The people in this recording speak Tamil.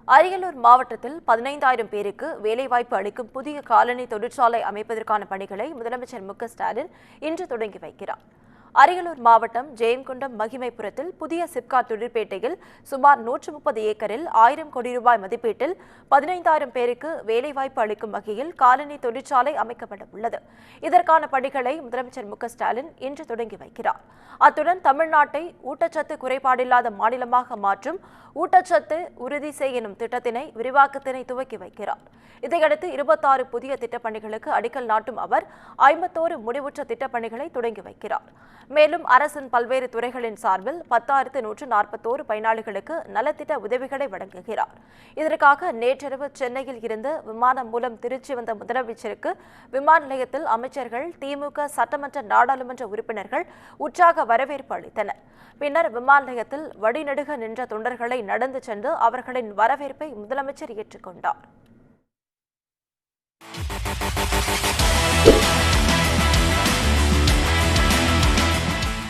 அரியலூர் மாவட்டத்தில் 15,000 பேருக்கு வேலைவாய்ப்பு அளிக்கும் புதிய காலனி தொழிற்சாலை அமைப்பதற்கான பணிகளை முதலமைச்சர் மு.க.ஸ்டாலின் இன்று தொடங்கி வைக்கிறார். அரியலூர் மாவட்டம் ஜெயங்கொண்டம் மகிமைபுரத்தில் புதிய சிப்காட் தொழிற்பேட்டையில் சுமார் 130 ஏக்கரில் 1000 கோடி ரூபாய் மதிப்பீட்டில் 15,000 பேருக்கு வேலைவாய்ப்பு அளிக்கும் வகையில் காலனி தொழிற்சாலை அமைக்கப்பட உள்ளது. இதற்கான பணிகளை முதலமைச்சர் மு.க.ஸ்டாலின் இன்று தொடங்கி வைக்கிறார். அத்துடன் தமிழ்நாட்டை ஊட்டச்சத்து குறைபாடில்லாத மாநிலமாக மாற்றும் ஊட்டச்சத்து உறுதி செய் எனும் திட்டத்தினை விரிவாக்கத்தினை துவக்கி வைக்கிறார். இதையடுத்து 26 புதிய திட்டப்பணிகளுக்கு அடிக்கல் நாட்டும் அவர் 51 முடிவுற்ற திட்டப்பணிகளை தொடங்கி வைக்கிறார். மேலும் அரசின் பல்வேறு துறைகளின் சார்பில் 10,141 பயனாளிகளுக்கு நலத்திட்ட உதவிகளை வழங்குகிறார். இதற்காக நேற்றிரவு சென்னையில் இருந்து விமானம் மூலம் திருச்சி வந்த முதலமைச்சருக்கு விமான நிலையத்தில் அமைச்சர்கள், திமுக சட்டமன்ற நாடாளுமன்ற உறுப்பினர்கள் உற்சாக வரவேற்பு அளித்தனர். பின்னர் விமான நிலையத்தில் வழிநெடுக நின்ற தொண்டர்களை நடந்து சென்று அவர்களின் வரவேற்பை முதலமைச்சர் ஏற்றுக்கொண்டார்.